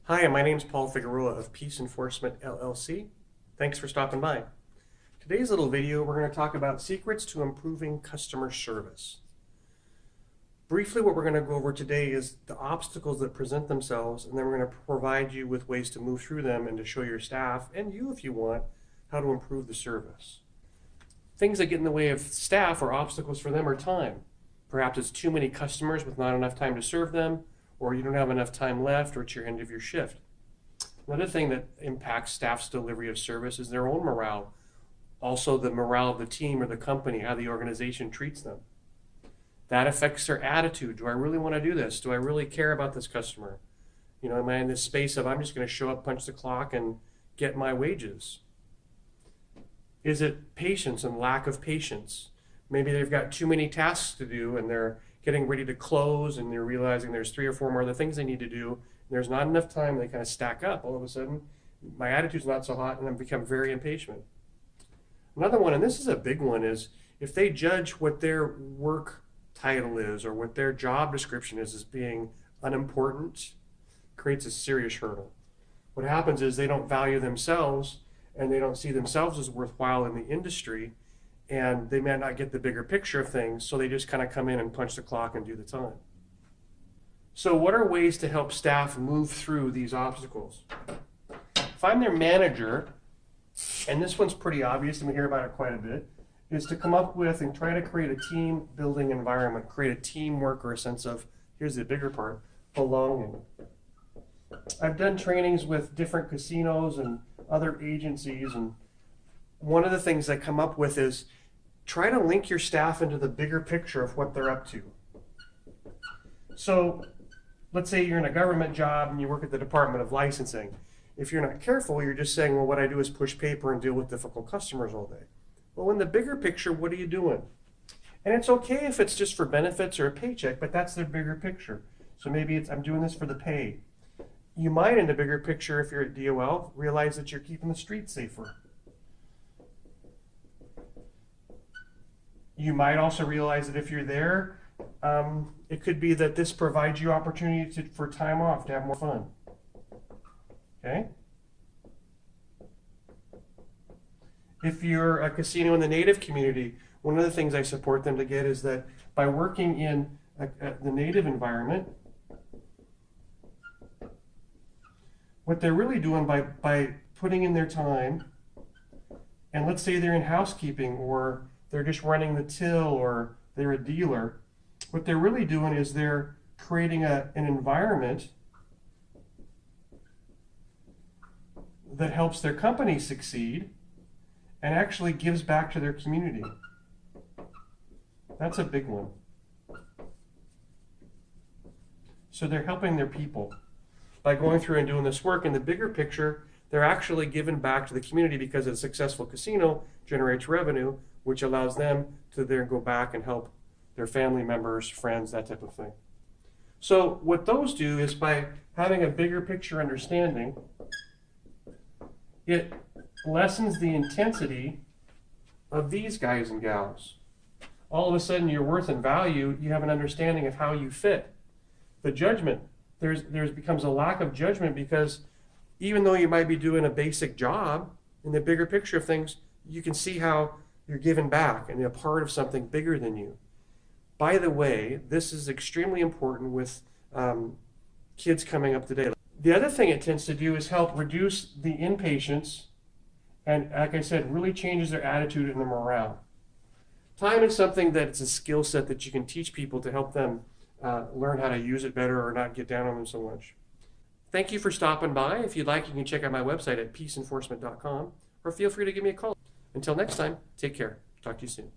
Hi, my name is Paul Figueroa of Peace Enforcement LLC. Thanks for stopping by. Today's little video, we're going to talk about secrets to improving customer service. Briefly, what we're going to go over today is the obstacles that present themselves, and then we're going to provide you with ways to move through them and to show your staff, and you if you want, how to improve the service. Things that get in the way of staff or obstacles for them are time. Perhaps it's too many customers with not enough time to serve them, or you don't have enough time left, or it's your end of your shift. Another thing that impacts staff's delivery of service is their own morale. Also the morale of the team or the company, how the organization treats them. That affects their attitude. Do I really want to do this? Do I really care about this customer? Am I in this space of I'm just going to show up, punch the clock, and get my wages? Is it patience and lack of patience? Maybe they've got too many tasks to do and they're getting ready to close and they're realizing there's 3 or 4 more other things they need to do. And there's not enough time. They kind of stack up. All of a sudden, my attitude's not so hot and I become very impatient. Another one, and this is a big one, is if they judge what their work title is or what their job description is as being unimportant, creates a serious hurdle. What happens is they don't value themselves and they don't see themselves as worthwhile in the industry, and they may not get the bigger picture of things, so they just kind of come in and punch the clock and do the time. So what are ways to help staff move through these obstacles? If I'm their manager, and this one's pretty obvious and we hear about it quite a bit, is to come up with and try to create a team building environment, create a teamwork or a sense of, here's the bigger part, belonging. I've done trainings with different casinos and other agencies, and one of the things I come up with is try to link your staff into the bigger picture of what they're up to. So let's say you're in a government job and you work at the Department of Licensing. If you're not careful, you're just saying, well, what I do is push paper and deal with difficult customers all day. Well, in the bigger picture, what are you doing? And it's okay if it's just for benefits or a paycheck, but that's their bigger picture. So maybe it's I'm doing this for the pay. You might, in the bigger picture, if you're at DOL, realize that you're keeping the streets safer. You might also realize that if you're there, it could be that this provides you opportunity for time off, to have more fun. Okay? If you're a casino in the Native community, one of the things I support them to get is that by working in the Native environment, what they're really doing by putting in their time, and let's say they're in housekeeping or they're just running the till or they're a dealer, what they're really doing is they're creating an environment that helps their company succeed and actually gives back to their community. That's a big one. So they're helping their people. By going through and doing this work in the bigger picture, they're actually giving back to the community because a successful casino generates revenue, which allows them to then go back and help their family members, friends, that type of thing. So what those do is by having a bigger picture understanding, it lessens the intensity of these guys and gals. All of a sudden, your worth and value, you have an understanding of how you fit. The judgment, there's becomes a lack of judgment because even though you might be doing a basic job, in the bigger picture of things, you can see how you're giving back and you're a part of something bigger than you. By the way, this is extremely important with kids coming up today. The other thing it tends to do is help reduce the impatience and, like I said, really changes their attitude and their morale. Time is something that it's a skill set that you can teach people to help them learn how to use it better or not get down on them so much. Thank you for stopping by. If you'd like, you can check out my website at peaceenforcement.com or feel free to give me a call. Until next time, take care. Talk to you soon.